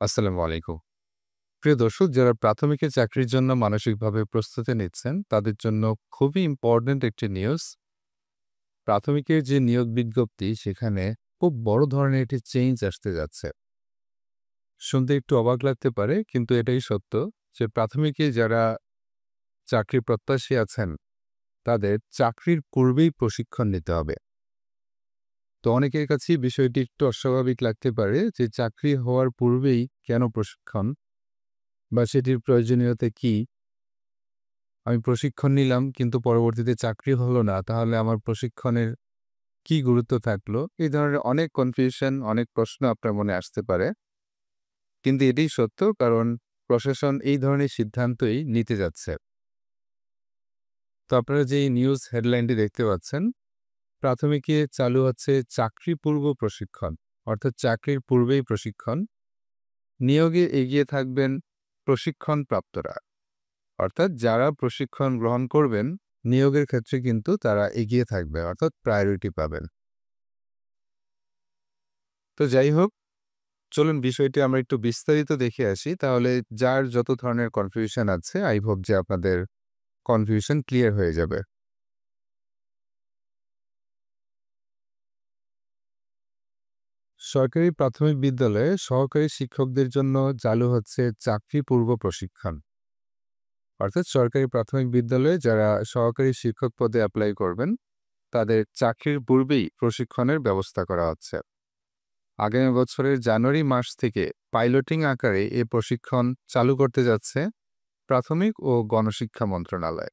আসসালামু আলাইকুম। প্রিয় দর্শক, যারা প্রাথমিকের চাকরির জন্য মানসিকভাবে প্রস্তুতি নিচ্ছেন, তাদের জন্য খুবই ইম্পোর্টেন্ট একটি নিউজ। প্রাথমিকের যে নিয়োগ বিজ্ঞপ্তি, সেখানে খুব বড় ধরনের একটি চেঞ্জ আসতে যাচ্ছে। শুনতে একটু অবাক লাগতে পারে, কিন্তু এটাই সত্য যে প্রাথমিকে যারা চাকরি প্রত্যাশী আছেন, তাদের চাকরির পূর্বেই প্রশিক্ষণ নিতে হবে। তো অনেকের কাছেই বিষয়টি একটু অস্বাভাবিক লাগতে পারে যে চাকরি হওয়ার পূর্বেই কেন প্রশিক্ষণ বা সেটির প্রয়োজনীয়তা কী? আমি প্রশিক্ষণ নিলাম কিন্তু পরবর্তীতে চাকরি হলো না, তাহলে আমার প্রশিক্ষণের কি গুরুত্ব থাকলো? এই ধরনের অনেক কনফিউশন, অনেক প্রশ্ন আপনার মনে আসতে পারে। কিন্তু এটাই সত্য, কারণ প্রশাসন এই ধরনের সিদ্ধান্তই নিতে যাচ্ছে। তো আপনারা যে এই নিউজ হেডলাইনটি দেখতে পাচ্ছেন, প্রাথমিকে চালু হচ্ছে চাকরি পূর্ব প্রশিক্ষণ, অর্থাৎ চাকরির পূর্বেই প্রশিক্ষণ। নিয়োগে এগিয়ে থাকবেন প্রশিক্ষণ প্রাপ্তরা, অর্থাৎ যারা প্রশিক্ষণ গ্রহণ করবেন, নিয়োগের ক্ষেত্রে কিন্তু তারা এগিয়ে থাকবে, অর্থাৎ প্রায়োরিটি পাবেন। তো যাই হোক, চলুন বিষয়টি আমরা একটু বিস্তারিত দেখে আসি। তাহলে যার যত ধরনের কনফিউশন আছে, আই হোপ যে আপনাদের কনফিউশন ক্লিয়ার হয়ে যাবে। সরকারি প্রাথমিক বিদ্যালয়ে সহকারী শিক্ষকদের জন্য চালু হচ্ছে চাকরি পূর্ব প্রশিক্ষণ। অর্থাৎ সরকারি প্রাথমিক বিদ্যালয়ে যারা সহকারী শিক্ষক পদে অ্যাপ্লাই করবেন, তাদের চাকরির পূর্বেই প্রশিক্ষণের ব্যবস্থা করা হচ্ছে। আগামী বছরের জানুয়ারি মাস থেকে পাইলটিং আকারে এ প্রশিক্ষণ চালু করতে যাচ্ছে প্রাথমিক ও গণশিক্ষা মন্ত্রণালয়।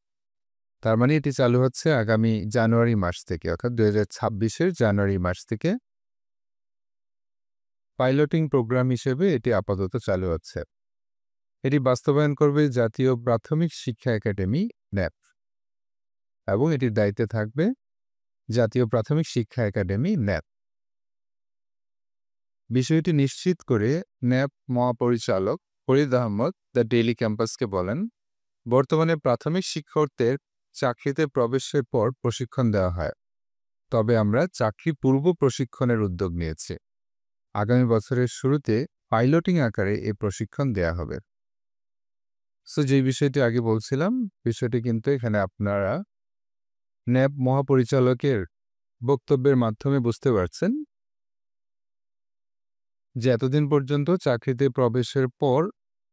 তার মানে এটি চালু হচ্ছে আগামী জানুয়ারি মাস থেকে, অর্থাৎ 2026-এর জানুয়ারি মাস থেকে পাইলটিং প্রোগ্রাম হিসেবে এটি আপাতত চালু হচ্ছে। এটি বাস্তবায়ন করবে জাতীয় প্রাথমিক শিক্ষা একাডেমি ন্যাপ, এবং এটির দায়িত্বে থাকবে জাতীয় প্রাথমিক শিক্ষা একাডেমি ন্যাপ। বিষয়টি নিশ্চিত করে ন্যাপ মহাপরিচালক ফরিদ আহমদ দ্য ডেইলি ক্যাম্পাসকে বলেন, বর্তমানে প্রাথমিক শিক্ষকদের চাকরিতে প্রবেশের পর প্রশিক্ষণ দেওয়া হয়, তবে আমরা চাকরি পূর্ব প্রশিক্ষণের উদ্যোগ নিয়েছি। আগামী বছরের শুরুতে পাইলটিং আকারে এই প্রশিক্ষণ দেয়া হবে। সো যে বিষয়টি আগে বলছিলাম, বিষয়টি কিন্তু এখানে আপনারা ন্যাপ মহাপরিচালকের বক্তব্যের মাধ্যমে বুঝতে পারছেন যে এতদিন পর্যন্ত চাকরিতে প্রবেশের পর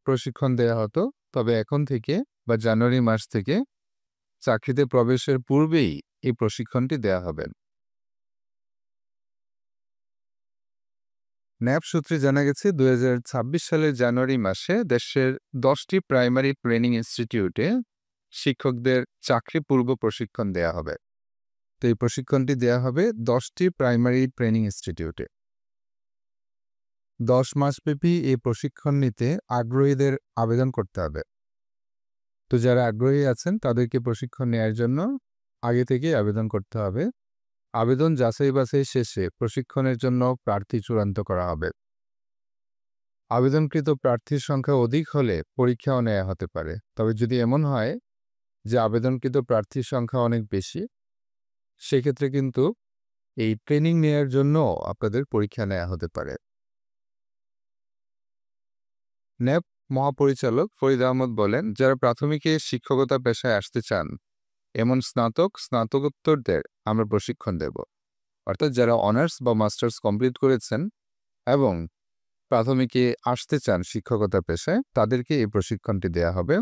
প্রশিক্ষণ দেয়া হতো, তবে এখন থেকে বা জানুয়ারি মাস থেকে চাকরিতে প্রবেশের পূর্বেই এই প্রশিক্ষণটি দেয়া হবে। ন্যাপ সূত্রে জানা গেছে 2026 সালের জানুয়ারি মাসে দেশের 10টি প্রাইমারি ট্রেনিং ইনস্টিটিউটে শিক্ষকদের চাকরি পূর্ব প্রশিক্ষণ দেয়া হবে। তো এই প্রশিক্ষণটি দেয়া হবে 10টি প্রাইমারি ট্রেনিং ইনস্টিটিউটে। 10 মাসব্যাপী এই প্রশিক্ষণ নিতে আগ্রহীদের আবেদন করতে হবে। তো যারা আগ্রহী আছেন তাদেরকে প্রশিক্ষণ নেয়ার জন্য আগে থেকেই আবেদন করতে হবে। আবেদন যাচাই-বাছাই শেষে প্রশিক্ষণের জন্য প্রার্থী চূড়ান্ত করা হবে। আবেদনকৃত প্রার্থীর সংখ্যা অধিক হলে পরীক্ষাও নেওয়া হতে পারে। তবে যদি এমন হয় যে আবেদনকৃত প্রার্থীর সংখ্যা অনেক বেশি, সেক্ষেত্রে কিন্তু এই ট্রেনিং নেয়ার জন্য আপনাদের পরীক্ষা নেওয়া হতে পারে। ন্যাপ মহাপরিচালক ফরিদ আহমদ বলেন, যারা প্রাথমিকে শিক্ষকতা পেশায় আসতে চান, এমন স্নাতক, স্নাতকোত্তরদের আমরা প্রশিক্ষণ দেব। অর্থাৎ যারা অনার্স বা মাস্টার্স কমপ্লিট করেছেন এবং প্রাথমিকে আসতে চান শিক্ষকতা পেশায়, তাদেরকে এই প্রশিক্ষণটি দেয়া হবে।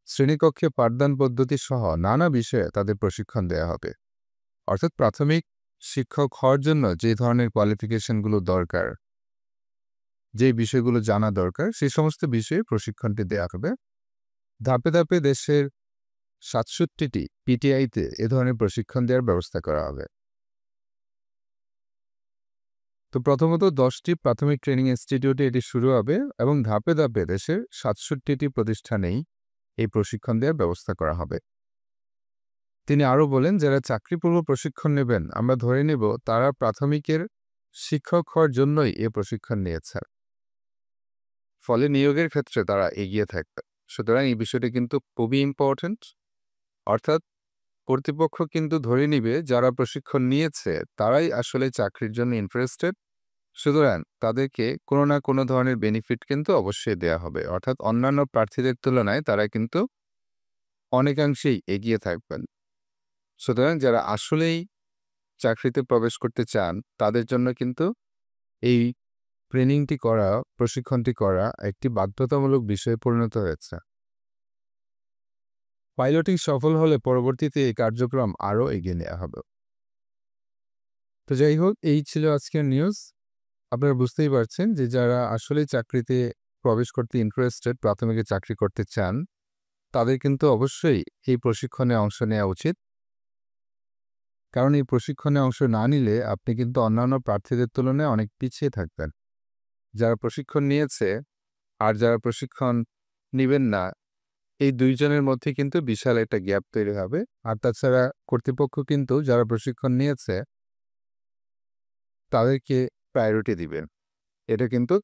শ্রেণীকক্ষে পাঠদান পদ্ধতি সহ নানা বিষয়ে তাদের প্রশিক্ষণ দেয়া হবে। অর্থাৎ প্রাথমিক শিক্ষক হওয়ার জন্য যে ধরনের কোয়ালিফিকেশনগুলো দরকার, যে বিষয়গুলো জানা দরকার, সেই সমস্ত বিষয়ে প্রশিক্ষণটি দেয়া হবে। ধাপে ধাপে দেশের ৬৭টি পিটিআইতে এ ধরনের প্রশিক্ষণ দেওয়ার ব্যবস্থা করা হবে। তো প্রথমত 10টি প্রাথমিক ট্রেনিং ইনস্টিটিউটে এটি শুরু হবে এবং ধাপে ধাপে দেশের ৬৭টি প্রতিষ্ঠানেই এই প্রশিক্ষণ দেওয়ার ব্যবস্থা করা হবে। তিনি আরও বলেন, যারা চাকরিপূর্ব প্রশিক্ষণ নেবেন, আমরা ধরে নেব তারা প্রাথমিকের শিক্ষক হওয়ার জন্যই এ প্রশিক্ষণ নিয়েছে। ফলে নিয়োগের ক্ষেত্রে তারা এগিয়ে থাকবে। সুতরাং এই বিষয়টি কিন্তু খুবই ইম্পর্টেন্ট। অর্থাৎ কর্তৃপক্ষ কিন্তু ধরে নিবে যারা প্রশিক্ষণ নিয়েছে তারাই আসলে চাকরির জন্য ইন্টারেস্টেড। সুতরাং তাদেরকে কোনো না কোনো ধরনের বেনিফিট কিন্তু অবশ্যই দেয়া হবে। অর্থাৎ অন্যান্য প্রার্থীদের তুলনায় তারা কিন্তু অনেকাংশেই এগিয়ে থাকবেন। সুতরাং যারা আসলেই চাকরিতে প্রবেশ করতে চান, তাদের জন্য কিন্তু এই ট্রেনিংটি করা, প্রশিক্ষণটি করা একটি বাধ্যতামূলক বিষয়ে পরিণত হয়েছে। পাইলটিং সফল হলে পরবর্তীতে এই কার্যক্রম আরও এগিয়ে নেওয়া হবে। তো যাই হোক, এই ছিল আজকের নিউজ। আপনারা বুঝতেই পারছেন যে যারা আসলেই চাকরিতে প্রবেশ করতে ইন্টারেস্টেড, প্রাথমিকে চাকরি করতে চান, তাদের কিন্তু অবশ্যই এই প্রশিক্ষণে অংশ নেওয়া উচিত। কারণ এই প্রশিক্ষণে অংশ না নিলে আপনি কিন্তু অন্যান্য প্রার্থীদের তুলনায় অনেক পিছিয়ে থাকবেন। যারা প্রশিক্ষণ নিয়েছে আর যারা প্রশিক্ষণ নিবেন না, এই ২ জনের মধ্যে কিন্তু বিশাল একটা গ্যাপ তৈরি হবে। আর তাছাড়া কর্তৃপক্ষ কিন্তু যারা প্রশিক্ষণ নিয়েছে তাদেরকে প্রায়োরিটি দিবেন। এটা কিন্তু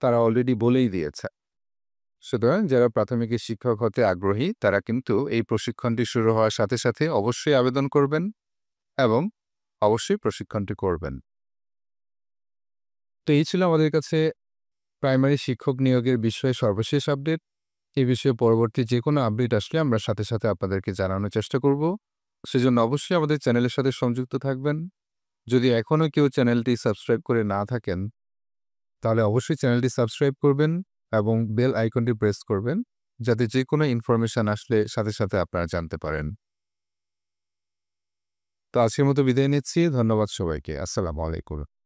তারা অলরেডি বলেই দিয়েছে। সুতরাং যারা প্রাথমিকে শিক্ষক হতে আগ্রহী তারা কিন্তু এই প্রশিক্ষণটি শুরু হওয়ার সাথে সাথে অবশ্যই আবেদন করবেন এবং অবশ্যই প্রশিক্ষণটি করবেন। তো এই ছিল আমাদের কাছে প্রাইমারি শিক্ষক নিয়োগের বিষয়ে সর্বশেষ আপডেট। এই বিষয়ে পরবর্তী যে কোনো আপডেট আসলে আমরা সাথে সাথে আপনাদেরকে জানানোর চেষ্টা করব। সেজন্য অবশ্যই আমাদের চ্যানেলের সাথে সংযুক্ত থাকবেন। যদি এখনও কেউ চ্যানেলটি সাবস্ক্রাইব করে না থাকেন, তাহলে অবশ্যই চ্যানেলটি সাবস্ক্রাইব করবেন এবং বেল আইকনটি প্রেস করবেন, যাতে যে কোনো ইনফরমেশন আসলে সাথে সাথে আপনারা জানতে পারেন। তো আজকের মতো বিদায় নিচ্ছি। ধন্যবাদ সবাইকে। আসসালামু আলাইকুম।